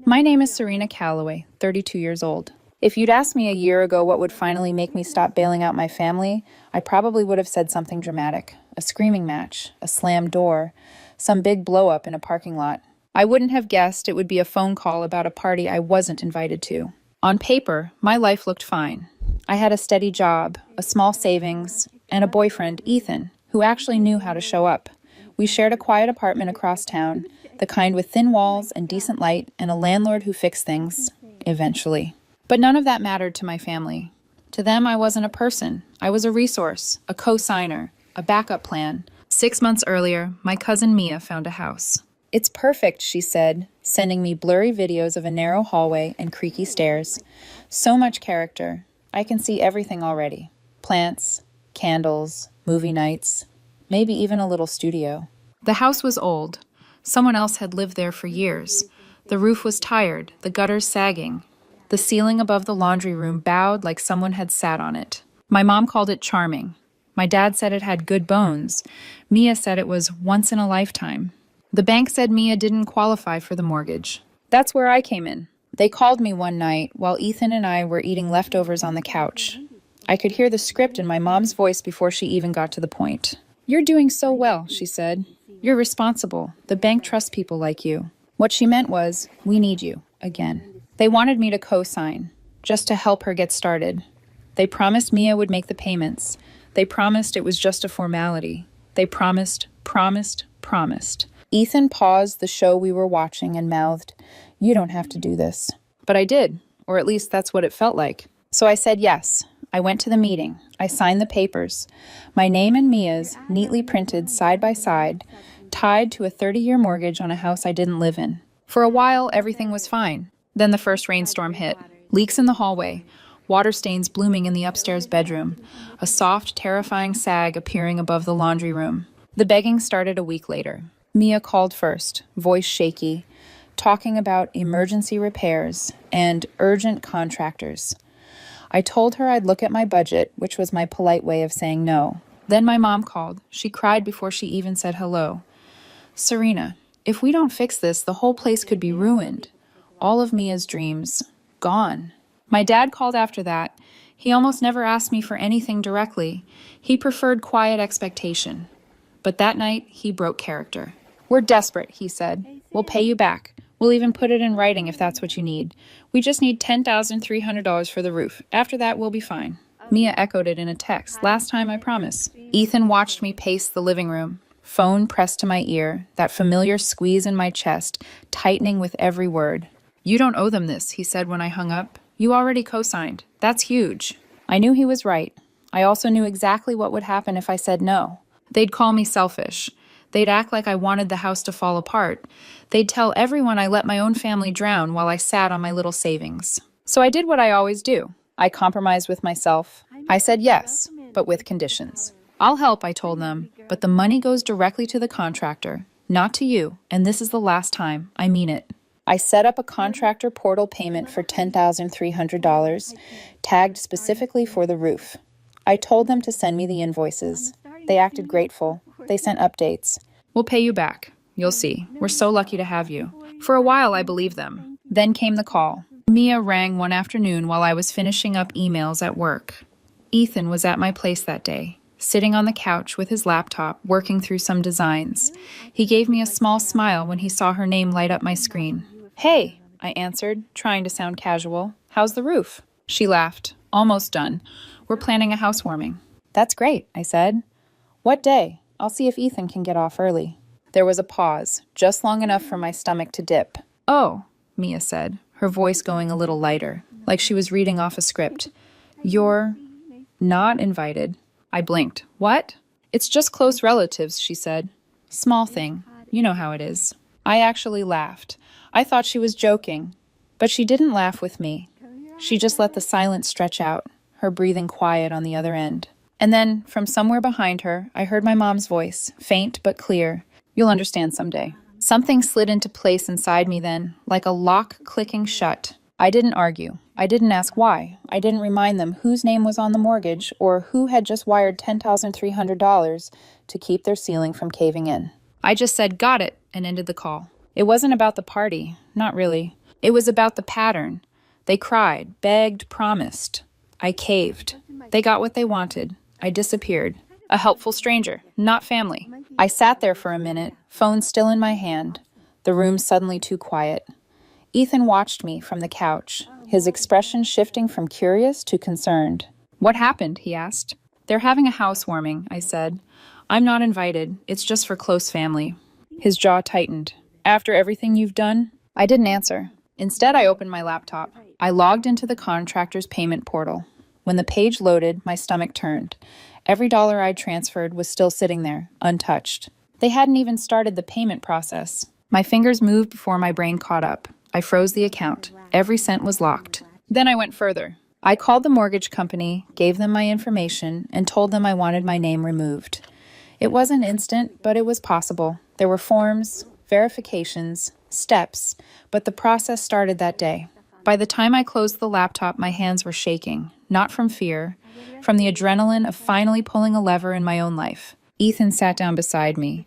My name is Serena Calloway, 32 years old. If you'd asked me a year ago what would finally make me stop bailing out my family, I probably would have said something dramatic. A screaming match, a slammed door, some big blow-up in a parking lot. I wouldn't have guessed it would be a phone call about a party I wasn't invited to. On paper, my life looked fine. I had a steady job, a small savings, and a boyfriend, Ethan, who actually knew how to show up. We shared a quiet apartment across town, the kind with thin walls and decent light, and a landlord who fixed things, eventually. But none of that mattered to my family. To them, I wasn't a person. I was a resource, a co-signer, a backup plan. 6 months earlier, my cousin Mia found a house. "It's perfect," she said, sending me blurry videos of a narrow hallway and creaky stairs. So much character. I can see everything already. Plants, candles, movie nights, maybe even a little studio. The house was old. Someone else had lived there for years. The roof was tired, the gutters sagging. The ceiling above the laundry room bowed like someone had sat on it. My mom called it charming. My dad said it had good bones. Mia said it was once in a lifetime. The bank said Mia didn't qualify for the mortgage. That's where I came in. They called me one night while Ethan and I were eating leftovers on the couch. I could hear the script in my mom's voice before she even got to the point. "You're doing so well," she said. "You're responsible. The bank trusts people like you." What she meant was, we need you, again. They wanted me to co-sign, just to help her get started. They promised Mia would make the payments. They promised it was just a formality. They promised. Ethan paused the show we were watching and mouthed, "You don't have to do this." But I did, or at least that's what it felt like. So I said yes. I went to the meeting. I signed the papers. My name and Mia's, neatly printed side by side, tied to a 30-year mortgage on a house I didn't live in. For a while, everything was fine. Then the first rainstorm hit. Leaks in the hallway. Water stains blooming in the upstairs bedroom. A soft, terrifying sag appearing above the laundry room. The begging started a week later. Mia called first, voice shaky, talking about emergency repairs and urgent contractors. I told her I'd look at my budget, which was my polite way of saying no. Then my mom called. She cried before she even said hello. "Serena, if we don't fix this, the whole place could be ruined. All of Mia's dreams, gone." My dad called after that. He almost never asked me for anything directly. He preferred quiet expectation. But that night, he broke character. "We're desperate," he said. "We'll pay you back. We'll even put it in writing if that's what you need. We just need $10,300 for the roof. After that, we'll be fine." Mia echoed it in a text. "Last time, I promise." Ethan watched me pace the living room, phone pressed to my ear, that familiar squeeze in my chest, tightening with every word. "You don't owe them this," he said when I hung up. "You already co-signed. That's huge." I knew he was right. I also knew exactly what would happen if I said no. They'd call me selfish. They'd act like I wanted the house to fall apart. They'd tell everyone I let my own family drown while I sat on my little savings. So I did what I always do. I compromised with myself. I said yes, but with conditions. "I'll help," I told them, "but the money goes directly to the contractor, not to you, and this is the last time. I mean it." I set up a contractor portal payment for $10,300, tagged specifically for the roof. I told them to send me the invoices. They acted grateful. They sent updates. "We'll pay you back. You'll see. We're so lucky to have you." For a while, I believed them. Then came the call. Mia rang one afternoon while I was finishing up emails at work. Ethan was at my place that day, sitting on the couch with his laptop, working through some designs. He gave me a small smile when he saw her name light up my screen. "Hey," I answered, trying to sound casual. "How's the roof?" She laughed. "Almost done. We're planning a housewarming." "That's great," I said. "What day? I'll see if Ethan can get off early." There was a pause, just long enough for my stomach to dip. "Oh," Mia said, her voice going a little lighter, like she was reading off a script. "You're not invited." I blinked. "What?" "It's just close relatives," she said. "Small thing. You know how it is." I actually laughed. I thought she was joking, but she didn't laugh with me. She just let the silence stretch out, her breathing quiet on the other end. And then, from somewhere behind her, I heard my mom's voice, faint but clear. "You'll understand someday." Something slid into place inside me then, like a lock clicking shut. I didn't argue. I didn't ask why. I didn't remind them whose name was on the mortgage or who had just wired $10,300 to keep their ceiling from caving in. I just said, "Got it," and ended the call. It wasn't about the party. Not really. It was about the pattern. They cried, begged, promised. I caved. They got what they wanted. I disappeared. A helpful stranger, not family. I sat there for a minute, phone still in my hand. The room suddenly too quiet. Ethan watched me from the couch, his expression shifting from curious to concerned. "What happened?" he asked. "They're having a housewarming," I said. "I'm not invited. It's just for close family." His jaw tightened. "After everything you've done?" I didn't answer. Instead, I opened my laptop. I logged into the contractor's payment portal. When the page loaded, my stomach turned. Every dollar I'd transferred was still sitting there, untouched. They hadn't even started the payment process. My fingers moved before my brain caught up. I froze the account. Every cent was locked. Then I went further. I called the mortgage company, gave them my information, and told them I wanted my name removed. It wasn't instant, but it was possible. There were forms, verifications, steps, but the process started that day. By the time I closed the laptop, my hands were shaking, not from fear, from the adrenaline of finally pulling a lever in my own life. Ethan sat down beside me.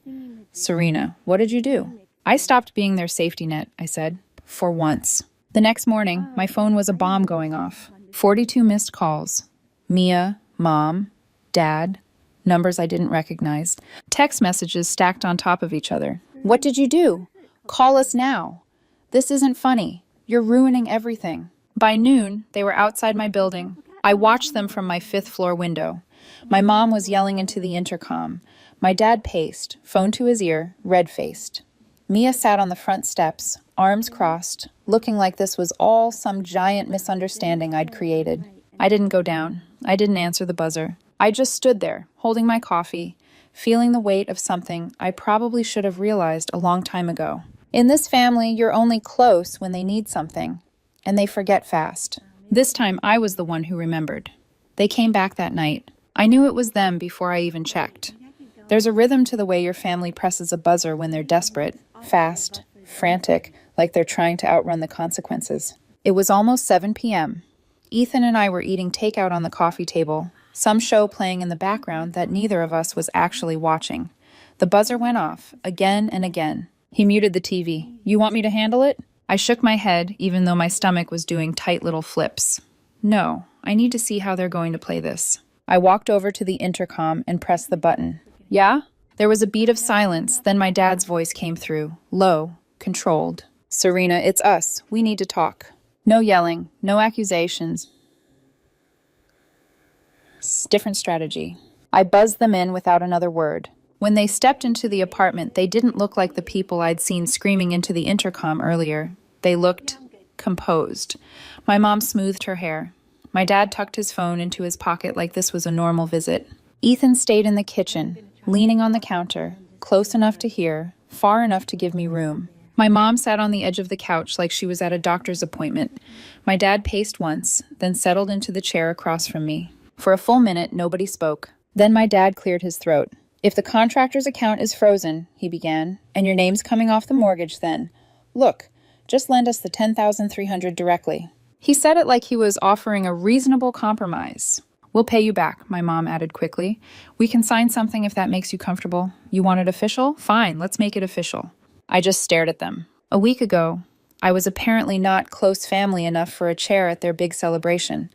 "Serena, what did you do?" "I stopped being their safety net," I said, "for once." The next morning, my phone was a bomb going off. 42 missed calls. Mia, Mom, Dad, numbers I didn't recognize. Text messages stacked on top of each other. "What did you do? Call us now. This isn't funny. You're ruining everything." By noon, they were outside my building. I watched them from my 5th floor window. My mom was yelling into the intercom. My dad paced, phone to his ear, red-faced. Mia sat on the front steps, arms crossed, looking like this was all some giant misunderstanding I'd created. I didn't go down. I didn't answer the buzzer. I just stood there, holding my coffee, feeling the weight of something I probably should have realized a long time ago. In this family, you're only close when they need something, and they forget fast. This time, I was the one who remembered. They came back that night. I knew it was them before I even checked. There's a rhythm to the way your family presses a buzzer when they're desperate, fast, frantic, like they're trying to outrun the consequences. It was almost 7 p.m. Ethan and I were eating takeout on the coffee table, some show playing in the background that neither of us was actually watching. The buzzer went off, again and again. He muted the TV. "You want me to handle it?" I shook my head, even though my stomach was doing tight little flips. "No, I need to see how they're going to play this." I walked over to the intercom and pressed the button. "Yeah?" There was a beat of silence, then my dad's voice came through, low, controlled. "Serena, it's us. We need to talk." No yelling, no accusations. Different strategy. I buzzed them in without another word. When they stepped into the apartment, they didn't look like the people I'd seen screaming into the intercom earlier. They looked composed. My mom smoothed her hair. My dad tucked his phone into his pocket like this was a normal visit. Ethan stayed in the kitchen, leaning on the counter, close enough to hear, far enough to give me room. My mom sat on the edge of the couch like she was at a doctor's appointment. My dad paced once, then settled into the chair across from me. For a full minute, nobody spoke. Then my dad cleared his throat. "If the contractor's account is frozen," he began, "and your name's coming off the mortgage, then, look, just lend us the $10,300 directly." He said it like he was offering a reasonable compromise. "We'll pay you back," my mom added quickly. "We can sign something if that makes you comfortable. You want it official? Fine, let's make it official." I just stared at them. A week ago, I was apparently not close family enough for a chair at their big celebration.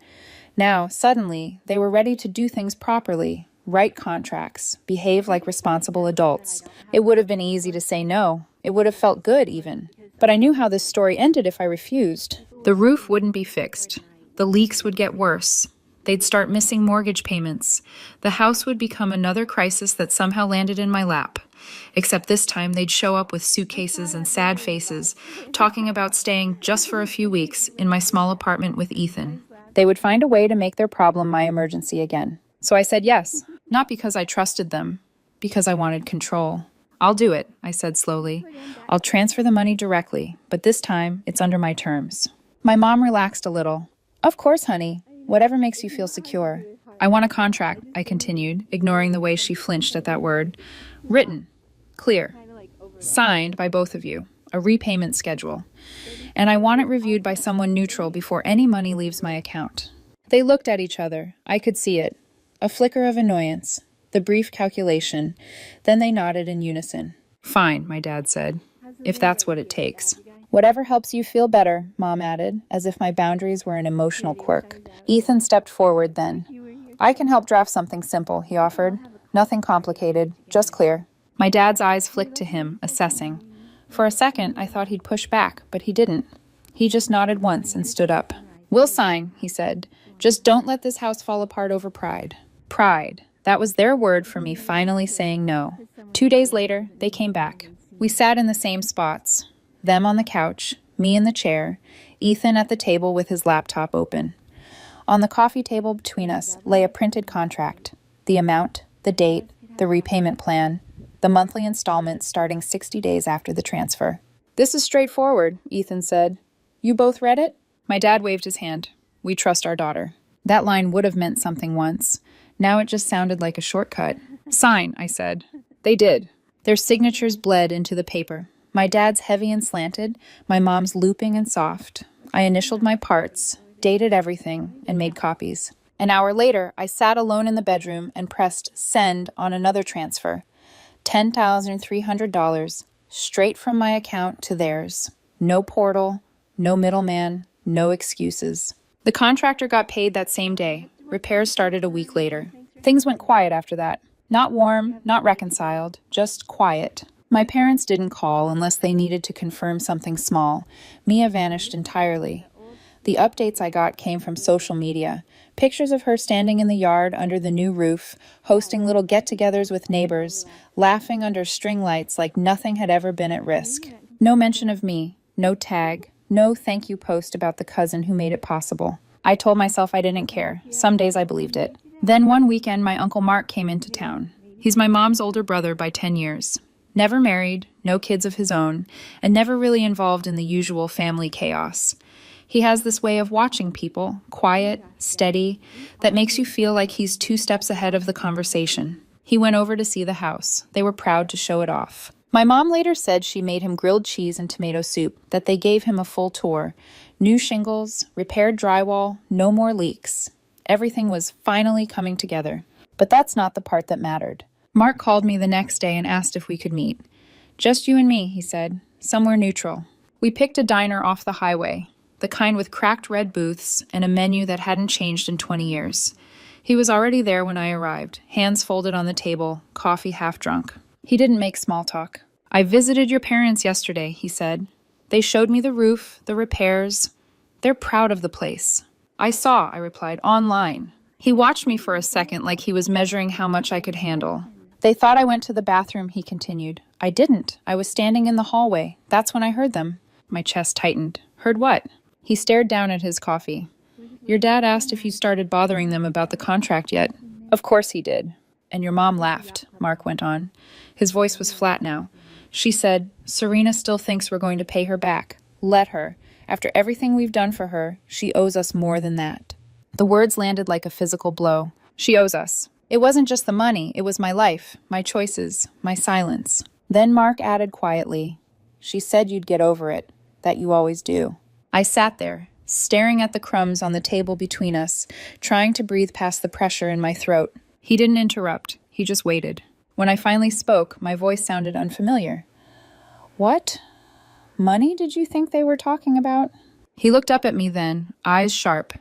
Now, suddenly, they were ready to do things properly, write contracts, behave like responsible adults. It would have been easy to say no. It would have felt good, even. But I knew how this story ended if I refused. The roof wouldn't be fixed. The leaks would get worse. They'd start missing mortgage payments. The house would become another crisis that somehow landed in my lap. Except this time they'd show up with suitcases and sad faces, talking about staying just for a few weeks in my small apartment with Ethan. They would find a way to make their problem my emergency again. So I said yes, not because I trusted them, because I wanted control. "I'll do it," I said slowly. "I'll transfer the money directly, but this time it's under my terms." My mom relaxed a little. "Of course, honey. Whatever makes you feel secure." "I want a contract," I continued, ignoring the way she flinched at that word. "Written. Clear. Signed by both of you. A repayment schedule. And I want it reviewed by someone neutral before any money leaves my account." They looked at each other. I could see it. A flicker of annoyance. The brief calculation. Then they nodded in unison. "Fine," my dad said. "If that's what it takes." Whatever helps you feel better, Mom added, as if my boundaries were an emotional quirk. Ethan stepped forward then. I can help draft something simple, he offered. Nothing complicated, just clear. My dad's eyes flicked to him, assessing. For a second, I thought he'd push back, but he didn't. He just nodded once and stood up. We'll sign, he said. Just don't let this house fall apart over pride. Pride. That was their word for me finally saying no. 2 days later, they came back. We sat in the same spots. Them on the couch, me in the chair, Ethan at the table with his laptop open. On the coffee table between us lay a printed contract. The amount, the date, the repayment plan, the monthly installments starting 60 days after the transfer. This is straightforward, Ethan said. You both read it? My dad waved his hand. We trust our daughter. That line would have meant something once. Now it just sounded like a shortcut. Sign, I said. They did. Their signatures bled into the paper. My dad's heavy and slanted, my mom's looping and soft. I initialed my parts, dated everything, and made copies. An hour later, I sat alone in the bedroom and pressed send on another transfer. $10,300, straight from my account to theirs. No portal, no middleman, no excuses. The contractor got paid that same day. Repairs started a week later. Things went quiet after that. Not warm, not reconciled, just quiet. My parents didn't call unless they needed to confirm something small. Mia vanished entirely. The updates I got came from social media. Pictures of her standing in the yard under the new roof, hosting little get-togethers with neighbors, laughing under string lights like nothing had ever been at risk. No mention of me, no tag, no thank you post about the cousin who made it possible. I told myself I didn't care. Some days I believed it. Then one weekend, my Uncle Mark came into town. He's my mom's older brother by 10 years. Never married, no kids of his own, and never really involved in the usual family chaos. He has this way of watching people, quiet, steady, that makes you feel like he's 2 steps ahead of the conversation. He went over to see the house. They were proud to show it off. My mom later said she made him grilled cheese and tomato soup, that they gave him a full tour. New shingles, repaired drywall, no more leaks. Everything was finally coming together. But that's not the part that mattered. Mark called me the next day and asked if we could meet. Just you and me, he said, somewhere neutral. We picked a diner off the highway, the kind with cracked red booths and a menu that hadn't changed in 20 years. He was already there when I arrived, hands folded on the table, coffee half drunk. He didn't make small talk. I visited your parents yesterday, he said. They showed me the roof, the repairs. They're proud of the place. I saw, I replied, online. He watched me for a second like he was measuring how much I could handle. They thought I went to the bathroom, he continued. I didn't. I was standing in the hallway. That's when I heard them. My chest tightened. Heard what? He stared down at his coffee. Your dad asked if you started bothering them about the contract yet. Of course he did. And your mom laughed, Mark went on. His voice was flat now. She said, Serena still thinks we're going to pay her back. Let her. After everything we've done for her, she owes us more than that. The words landed like a physical blow. She owes us. It wasn't just the money, it was my life, my choices, my silence. Then Mark added quietly, she said you'd get over it, that you always do. I sat there, staring at the crumbs on the table between us, trying to breathe past the pressure in my throat. He didn't interrupt, he just waited. When I finally spoke, my voice sounded unfamiliar. What? Money did you think they were talking about? He looked up at me then, eyes sharp.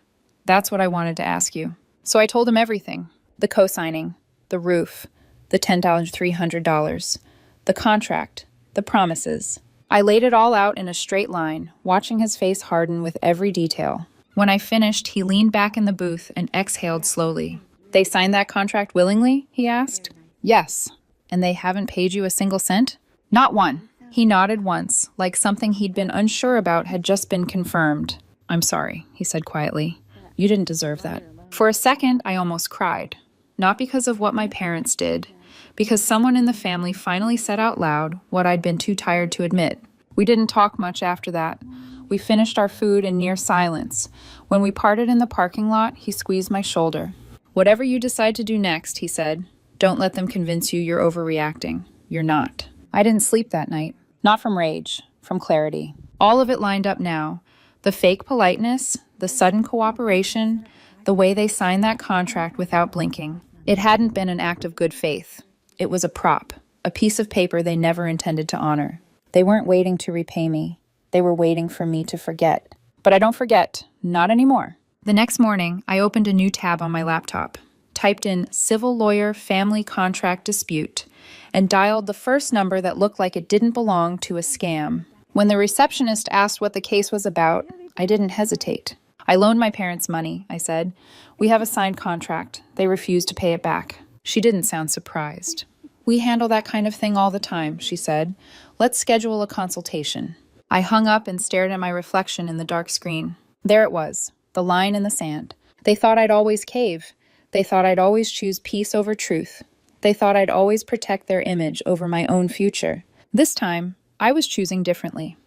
That's what I wanted to ask you. So I told him everything. The co-signing, the roof, the $10,300, the contract, the promises. I laid it all out in a straight line, watching his face harden with every detail. When I finished, he leaned back in the booth and exhaled slowly. They signed that contract willingly? He asked. Yes. And they haven't paid you a single cent? Not one. He nodded once, like something he'd been unsure about had just been confirmed. I'm sorry, he said quietly. You didn't deserve that. For a second, I almost cried. Not because of what my parents did, because someone in the family finally said out loud what I'd been too tired to admit. We didn't talk much after that. We finished our food in near silence. When we parted in the parking lot, he squeezed my shoulder. Whatever you decide to do next, he said, don't let them convince you you're overreacting. You're not. I didn't sleep that night. Not from rage, from clarity. All of it lined up now. The fake politeness, the sudden cooperation, the way they signed that contract without blinking. It hadn't been an act of good faith. It was a prop, a piece of paper they never intended to honor. They weren't waiting to repay me. They were waiting for me to forget. But I don't forget. Not anymore. The next morning, I opened a new tab on my laptop, typed in civil lawyer family contract dispute, and dialed the first number that looked like it didn't belong to a scam. When the receptionist asked what the case was about, I didn't hesitate. I loaned my parents money, I said. We have a signed contract. They refused to pay it back. She didn't sound surprised. We handle that kind of thing all the time, she said. Let's schedule a consultation. I hung up and stared at my reflection in the dark screen. There it was, the line in the sand. They thought I'd always cave. They thought I'd always choose peace over truth. They thought I'd always protect their image over my own future. This time, I was choosing differently.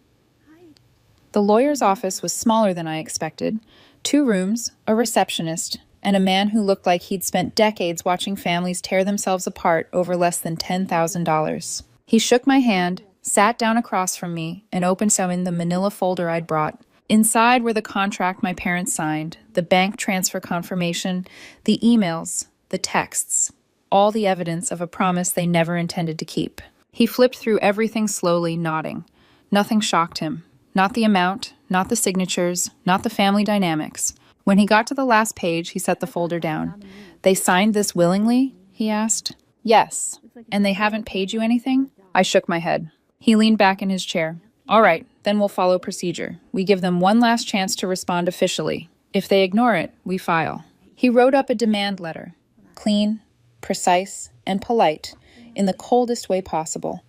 The lawyer's office was smaller than I expected. 2 rooms, a receptionist, and a man who looked like he'd spent decades watching families tear themselves apart over less than $10,000. He shook my hand, sat down across from me, and opened some in the manila folder I'd brought. Inside were the contract my parents signed, the bank transfer confirmation, the emails, the texts, all the evidence of a promise they never intended to keep. He flipped through everything slowly, nodding. Nothing shocked him. Not the amount, not the signatures, not the family dynamics. When he got to the last page, he set the folder down. They signed this willingly? He asked. Yes. And they haven't paid you anything? I shook my head. He leaned back in his chair. All right, then we'll follow procedure. We give them one last chance to respond officially. If they ignore it, we file. He wrote up a demand letter. Clean, precise, and polite, in the coldest way possible.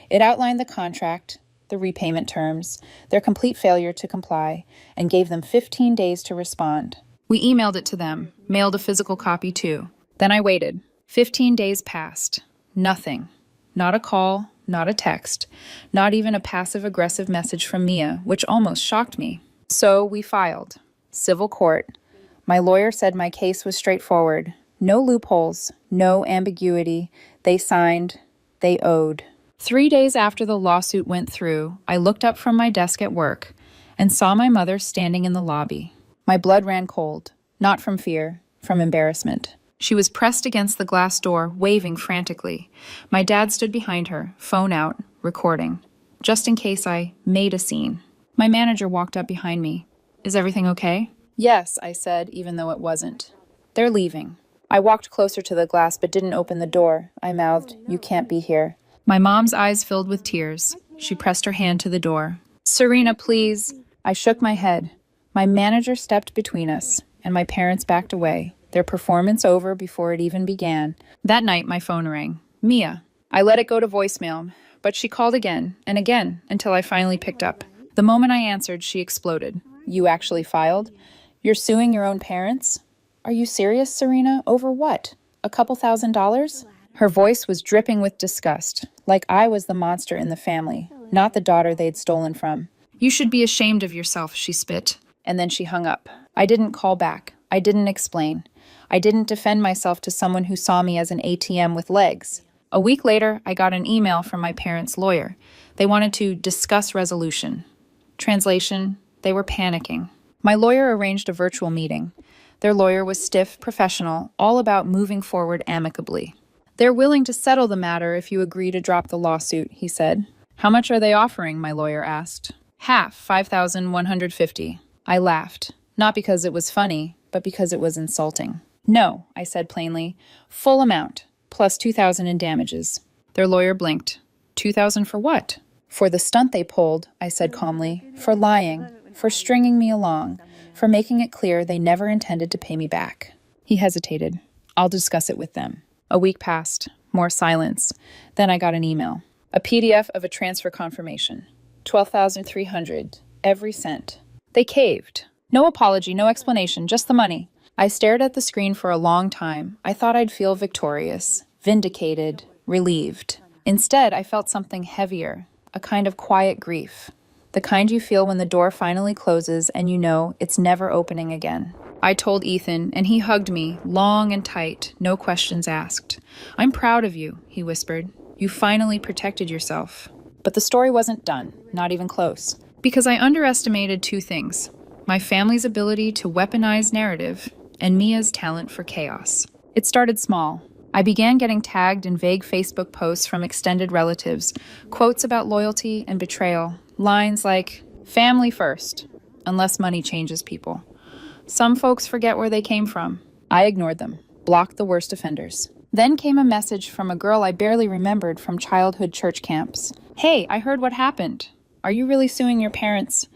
It outlined the contract, the repayment terms, their complete failure to comply, and gave them 15 days to respond. We emailed it to them, mailed a physical copy too. Then I waited. 15 days passed. Nothing. Not a call, not a text, not even a passive-aggressive message from Mia, which almost shocked me. So we filed. Civil court. My lawyer said my case was straightforward. No loopholes, no ambiguity. They signed, they owed. 3 days after the lawsuit went through, I looked up from my desk at work and saw my mother standing in the lobby. My blood ran cold, not from fear, from embarrassment. She was pressed against the glass door, waving frantically. My dad stood behind her, phone out, recording, just in case I made a scene. My manager walked up behind me. Is everything okay? Yes, I said, even though it wasn't. They're leaving. I walked closer to the glass but didn't open the door. I mouthed, you can't be here. My mom's eyes filled with tears. She pressed her hand to the door. Serena, please. I shook my head. My manager stepped between us, and my parents backed away, their performance over before it even began. That night, my phone rang. Mia. I let it go to voicemail, but she called again and again until I finally picked up. The moment I answered, she exploded. You actually filed? You're suing your own parents? Are you serious, Serena? Over what? A couple $1,000s? Her voice was dripping with disgust, like I was the monster in the family, not the daughter they'd stolen from. You should be ashamed of yourself, she spit. And then she hung up. I didn't call back. I didn't explain. I didn't defend myself to someone who saw me as an ATM with legs. A week later, I got an email from my parents' lawyer. They wanted to discuss resolution. Translation, they were panicking. My lawyer arranged a virtual meeting. Their lawyer was stiff, professional, all about moving forward amicably. They're willing to settle the matter if you agree to drop the lawsuit, he said. How much are they offering? My lawyer asked. Half, $5,150. I laughed, not because it was funny, but because it was insulting. No, I said plainly. Full amount, plus $2,000 in damages. Their lawyer blinked. $2,000 for what? For the stunt they pulled, I said calmly. For lying, for stringing me along, for making it clear they never intended to pay me back. He hesitated. I'll discuss it with them. A week passed. More silence. Then I got an email. A PDF of a transfer confirmation. $12,300. Every cent. They caved. No apology, no explanation, just the money. I stared at the screen for a long time. I thought I'd feel victorious, vindicated, relieved. Instead, I felt something heavier, a kind of quiet grief. The kind you feel when the door finally closes and you know it's never opening again. I told Ethan, and he hugged me, long and tight, no questions asked. I'm proud of you, he whispered. You finally protected yourself. But the story wasn't done, not even close. Because I underestimated 2 things. My family's ability to weaponize narrative, and Mia's talent for chaos. It started small. I began getting tagged in vague Facebook posts from extended relatives, quotes about loyalty and betrayal, lines like, Family first, unless money changes people. Some folks forget where they came from. I ignored them, blocked the worst offenders. Then came a message from a girl I barely remembered from childhood church camps. Hey, I heard what happened. Are you really suing your parents?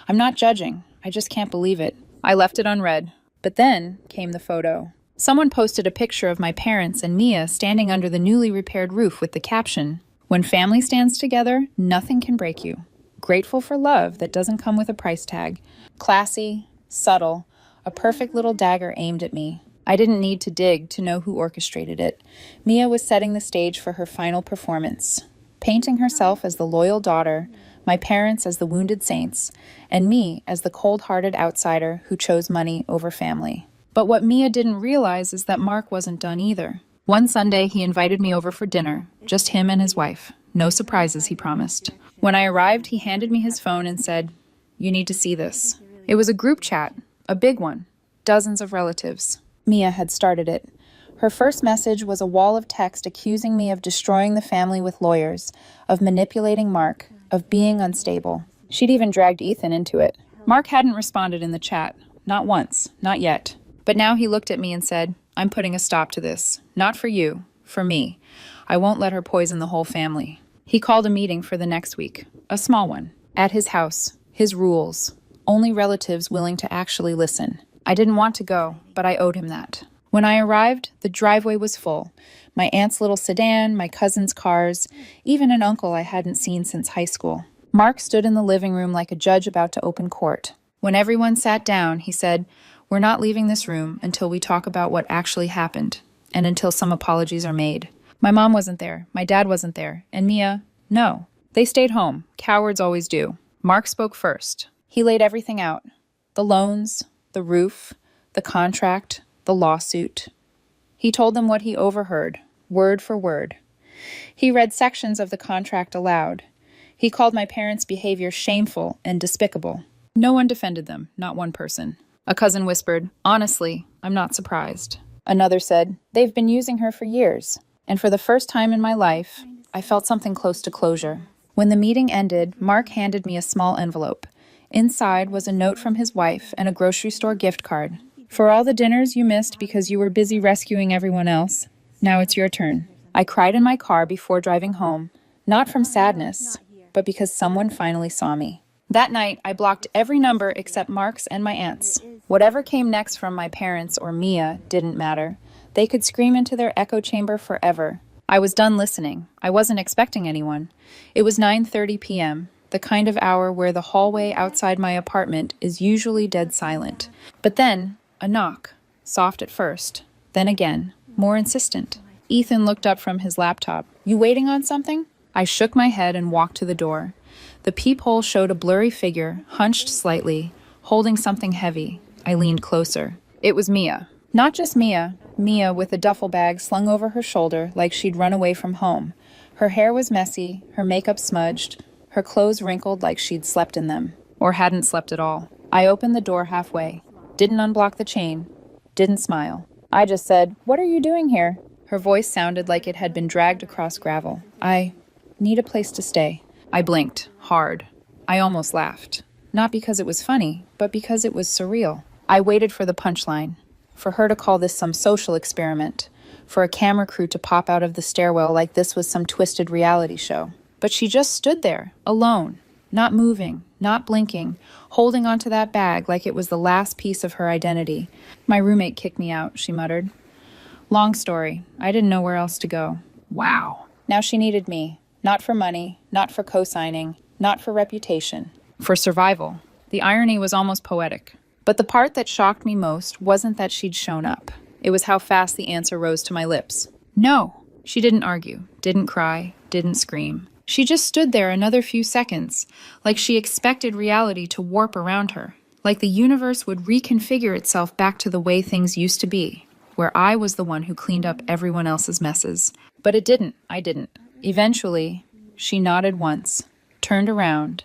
I'm not judging. I just can't believe it. I left it unread. But then came the photo. Someone posted a picture of my parents and Mia standing under the newly repaired roof with the caption, "When family stands together, nothing can break you. Grateful for love that doesn't come with a price tag." Classy, subtle, a perfect little dagger aimed at me. I didn't need to dig to know who orchestrated it. Mia was setting the stage for her final performance, painting herself as the loyal daughter, my parents as the wounded saints, and me as the cold-hearted outsider who chose money over family. But what Mia didn't realize is that Mark wasn't done either. One Sunday, he invited me over for dinner, just him and his wife. No surprises, he promised. When I arrived, he handed me his phone and said, "You need to see this." It was a group chat, a big one, dozens of relatives. Mia had started it. Her first message was a wall of text accusing me of destroying the family with lawyers, of manipulating Mark, of being unstable. She'd even dragged Ethan into it. Mark hadn't responded in the chat. Not once. Not yet. But now he looked at me and said, "I'm putting a stop to this. Not for you. For me. I won't let her poison the whole family." He called a meeting for the next week. A small one. At his house. His rules. Only relatives willing to actually listen. I didn't want to go, but I owed him that. When I arrived, the driveway was full. My aunt's little sedan, my cousin's cars, even an uncle I hadn't seen since high school. Mark stood in the living room like a judge about to open court. When everyone sat down, he said, "We're not leaving this room until we talk about what actually happened, and until some apologies are made." My mom wasn't there, my dad wasn't there, and Mia, no. They stayed home. Cowards always do. Mark spoke first. He laid everything out. The loans, the roof, the contract, the lawsuit. He told them what he overheard, word for word. He read sections of the contract aloud. He called my parents' behavior shameful and despicable. No one defended them, not one person. A cousin whispered, "Honestly, I'm not surprised." Another said, "They've been using her for years." And for the first time in my life, I felt something close to closure. When the meeting ended, Mark handed me a small envelope. Inside was a note from his wife and a grocery store gift card. "For all the dinners you missed because you were busy rescuing everyone else, now it's your turn." I cried in my car before driving home, not from sadness, but because someone finally saw me. That night, I blocked every number except Mark's and my aunt's. Whatever came next from my parents or Mia didn't matter. They could scream into their echo chamber forever. I was done listening. I wasn't expecting anyone. It was 9:30 p.m., the kind of hour where the hallway outside my apartment is usually dead silent. But then, a knock. Soft at first. Then again, more insistent. Ethan looked up from his laptop. "You waiting on something?" I shook my head and walked to the door. The peephole showed a blurry figure, hunched slightly, holding something heavy. I leaned closer. It was Mia. Not just Mia. Mia with a duffel bag slung over her shoulder like she'd run away from home. Her hair was messy, her makeup smudged, her clothes wrinkled like she'd slept in them. Or hadn't slept at all. I opened the door halfway. Didn't unblock the chain. Didn't smile. I just said, "What are you doing here?" Her voice sounded like it had been dragged across gravel. "I need a place to stay." I blinked, hard. I almost laughed. Not because it was funny, but because it was surreal. I waited for the punchline. For her to call this some social experiment. For a camera crew to pop out of the stairwell like this was some twisted reality show. But she just stood there, alone, not moving, not blinking, holding onto that bag like it was the last piece of her identity. "My roommate kicked me out," she muttered. Long story. I didn't know where else to go. Wow. Now she needed me. Not for money, not for co-signing, not for reputation. For survival. The irony was almost poetic. But the part that shocked me most wasn't that she'd shown up. It was how fast the answer rose to my lips. No. She didn't argue, didn't cry, didn't scream. She just stood there another few seconds, like she expected reality to warp around her, like the universe would reconfigure itself back to the way things used to be, where I was the one who cleaned up everyone else's messes. But it didn't. I didn't. Eventually, she nodded once, turned around,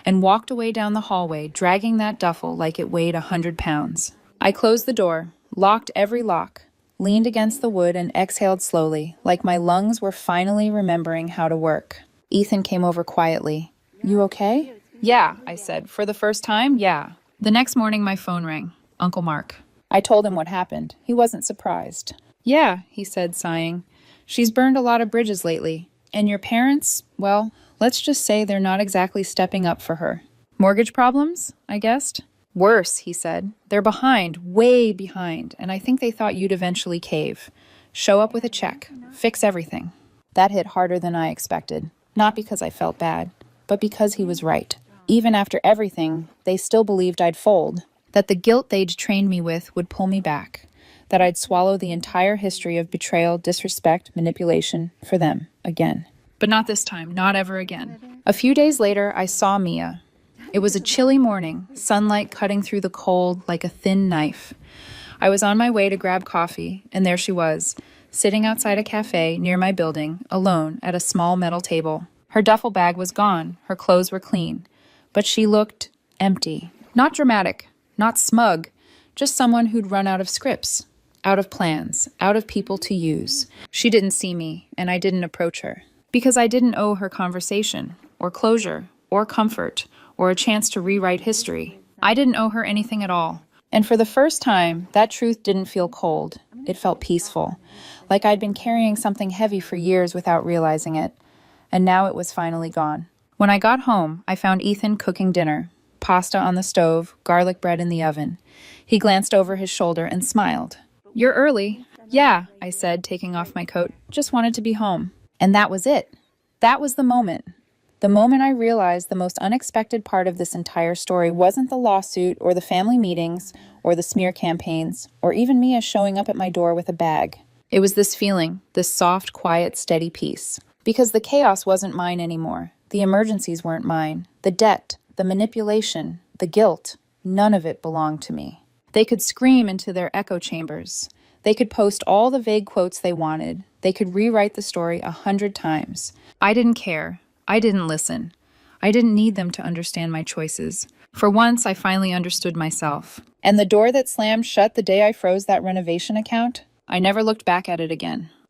and walked away down the hallway, dragging that duffel like it weighed 100 pounds. I closed the door, locked every lock, leaned against the wood and exhaled slowly, like my lungs were finally remembering how to work. Ethan came over quietly. "You okay?" Yeah, I said. For the first time, yeah. The next morning, my phone rang. Uncle Mark. I told him what happened. He wasn't surprised. Yeah, he said, sighing. She's burned a lot of bridges lately. And your parents, well, let's just say they're not exactly stepping up for her. Mortgage problems, I guessed. Worse, he said. They're behind, way behind, and I think they thought you'd eventually cave. Show up with a check. Fix everything. That hit harder than I expected. Not because I felt bad, but because he was right. Even after everything, they still believed I'd fold, that the guilt they'd trained me with would pull me back, that I'd swallow the entire history of betrayal, disrespect, manipulation for them again. But not this time, not ever again. A few days later, I saw Mia. It was a chilly morning, sunlight cutting through the cold like a thin knife. I was on my way to grab coffee, and there she was, sitting outside a cafe near my building, alone at a small metal table. Her duffel bag was gone, her clothes were clean, but she looked empty. Not dramatic, not smug, just someone who'd run out of scripts, out of plans, out of people to use. She didn't see me, and I didn't approach her, because I didn't owe her conversation, or closure, or comfort, or a chance to rewrite history. I didn't owe her anything at all. And for the first time, that truth didn't feel cold. It felt peaceful, like I'd been carrying something heavy for years without realizing it. And now it was finally gone. When I got home, I found Ethan cooking dinner, pasta on the stove, garlic bread in the oven. He glanced over his shoulder and smiled. You're early. Yeah, I said, taking off my coat. Just wanted to be home. And that was it. That was the moment. The moment I realized the most unexpected part of this entire story wasn't the lawsuit or the family meetings or the smear campaigns or even Mia showing up at my door with a bag. It was this feeling, this soft, quiet, steady peace. Because the chaos wasn't mine anymore. The emergencies weren't mine. The debt, the manipulation, the guilt, none of it belonged to me. They could scream into their echo chambers. They could post all the vague quotes they wanted. They could rewrite the story 100 times. I didn't care. I didn't listen. I didn't need them to understand my choices. For once, I finally understood myself. And the door that slammed shut the day I froze that renovation account, I never looked back at it again.